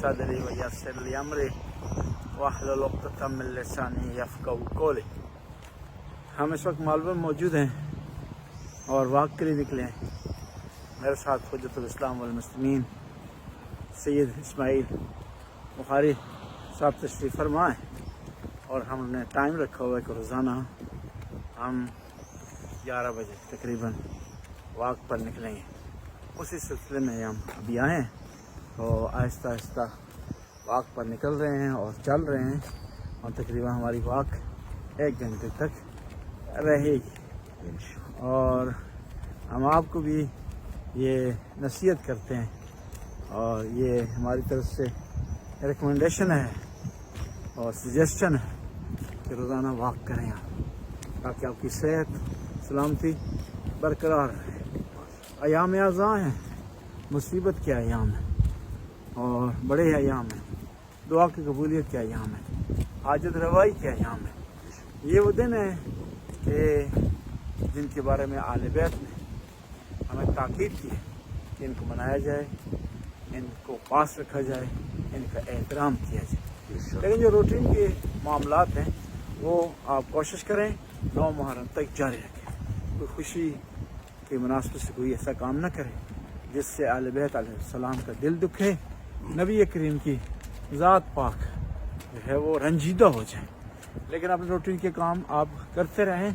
صدری ویسر لی امری واحلل عقدۃ من لسانی یفقہوا قولی۔ ہم اس وقت مالبہ موجود ہیں اور واک کے لیے نکلے ہیں۔ میرے ساتھ حجت الاسلام والمسلمین سید اسماعیل بخاری صاحب تشریف فرما ہے، اور ہم نے ٹائم رکھا ہوا ہے کہ روزانہ ہم 11 بجے تقریباً واک پر نکلیں گے۔ اسی سلسلے میں ہم ابھی آئے ہیں تو آہستہ آہستہ واک پر نکل رہے ہیں اور چل رہے ہیں، اور تقریباً ہماری واک 1 گھنٹے تک رہے گی۔ اور ہم آپ کو بھی یہ نصیحت کرتے ہیں اور یہ ہماری طرف سے ریکمنڈیشن ہے اور سجیسشن ہے کہ روزانہ واک کریں آپ، تاکہ آپ کی صحت سلامتی برقرار رہے۔ ایام اعزاں ہیں، مصیبت کے ایام ہیں اور بڑے ایام ہیں، دعا کی قبولیت کے ایام ہیں، حاجت روائی کے ایام ہیں۔ یہ وہ دن ہے کہ جن کے بارے میں اہل بیت نے ہمیں تاکید کی ہے کہ ان کو منایا جائے، ان کو پاس رکھا جائے، ان کا احترام کیا جائے۔ لیکن جو روٹین کے معاملات ہیں وہ آپ کوشش کریں 9 محرم تک جاری رکھیں۔ کوئی خوشی کی مناسبت سے کوئی ایسا کام نہ کرے جس سے اہل بیت علیہ السلام کا دل دکھے، نبی کریم کی ذات پاک جو ہے وہ رنجیدہ ہو جائے۔ لیکن اپنے روٹین کے کام آپ کرتے رہیں،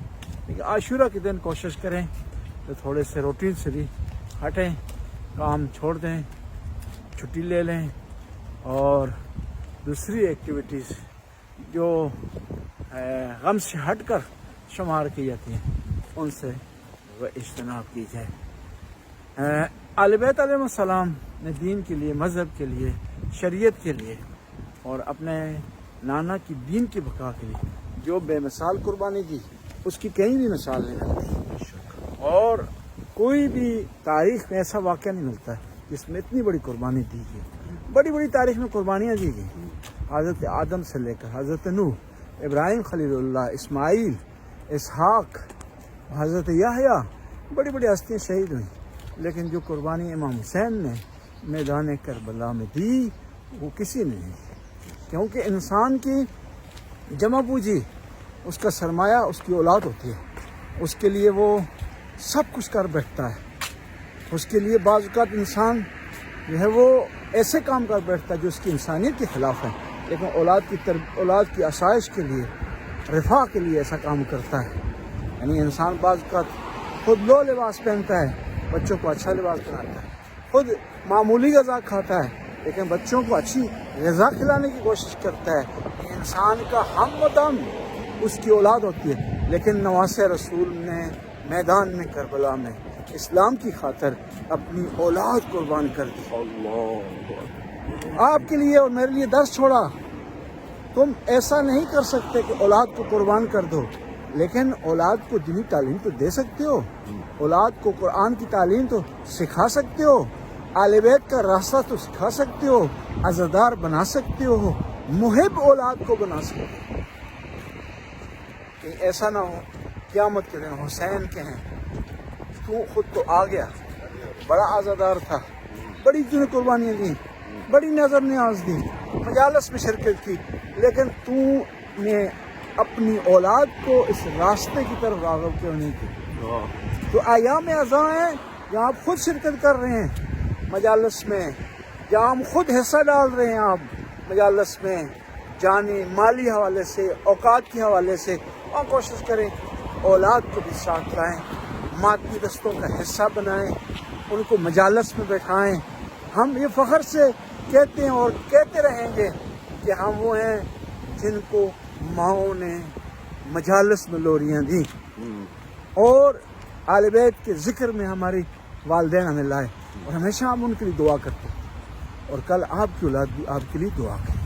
لیکن عاشورہ کے دن کوشش کریں کہ تھوڑے سے روٹین سے بھی ہٹیں، کام چھوڑ دیں، چھٹی لے لیں، اور دوسری ایکٹیویٹیز جو غم سے ہٹ کر شمار کی جاتی ہیں ان سے وہ اجتناب کی جائے۔ اہل بیت علیہ السلام نے دین کے لیے، مذہب کے لیے، شریعت کے لیے اور اپنے نانا کی دین کی بقا کے لیے جو بے مثال قربانی دی، اس کی کہیں بھی مثال نہیں ملتی، اور کوئی بھی تاریخ میں ایسا واقعہ نہیں ملتا ہے جس میں اتنی بڑی قربانی دی گئی۔ بڑی بڑی تاریخ میں قربانیاں دی گئی، حضرت آدم سے لے کر حضرت نوح، ابراہیم خلیل اللہ، اسماعیل، اسحاق، حضرت یحییٰ، بڑی بڑی ہستیاں شہید ہوئیں، لیکن جو قربانی امام حسین نے میدان کربلا میں دی وہ کسی نے نہیں دی، کیونکہ انسان کی جمع پوجی، اس کا سرمایہ اس کی اولاد ہوتی ہے، اس کے لیے وہ سب کچھ کر بیٹھتا ہے۔ اس کے لیے بعض اوقات انسان جو ہے وہ ایسے کام کر بیٹھتا ہے جو اس کی انسانیت کے خلاف ہے، لیکن اولاد کی آسائش کے لیے، رفاہ کے لیے ایسا کام کرتا ہے۔ یعنی انسان بعض اوقات خود لو لباس پہنتا ہے، بچوں کو اچھا لباس پہناتا ہے، خود معمولی غذا کھاتا ہے لیکن بچوں کو اچھی غذا کھلانے کی کوشش کرتا ہے۔ انسان کا ہم و دم اس کی اولاد ہوتی ہے، لیکن نواسہ رسول نے میدان میں کربلا میں اسلام کی خاطر اپنی اولاد قربان کر دی۔ آپ کے لیے اور میرے لیے درس چھوڑا۔ تم ایسا نہیں کر سکتے کہ اولاد کو قربان کر دو، لیکن اولاد کو دینی تعلیم تو دے سکتے ہو، اولاد کو قرآن کی تعلیم تو سکھا سکتے ہو، اہل بیت کا راستہ تو سکھا سکتے ہو، عزادار بنا سکتے ہو، محب اولاد کو بنا سکتے ہو۔ کہ ایسا نہ ہو قیامت کے دن حسین کہیں تو خود تو آ گیا، بڑا عزادار تھا، بڑی تُو نے قربانیاں دی، بڑی نظر نیاز دی، مجالس میں شرکت کی، لیکن تو نے اپنی اولاد کو اس راستے کی طرف راغب کیوں نہیں کی؟ تو ایام اعزاں ہیں جہاں آپ خود شرکت کر رہے ہیں مجالس میں، جہاں ہم خود حصہ ڈال رہے ہیں آپ مجالس میں، جانی مالی حوالے سے، اوقات کے حوالے سے، اور کوشش کریں اولاد کو بھی ساتھ لائیں، مادی رستوں کا حصہ بنائیں، ان کو مجالس میں بیٹھائیں۔ ہم یہ فخر سے کہتے ہیں اور کہتے رہیں گے کہ ہم وہ ہیں جن کو ماؤں نے مجالس میں لوریاں دیں، اور اہل بیت کے ذکر میں ہماری والدین ہمیں لائے، اور ہمیشہ ہم ان کے لیے دعا کرتے ہیں، اور کل آپ کی اولاد بھی آپ کے لیے دعا کرے۔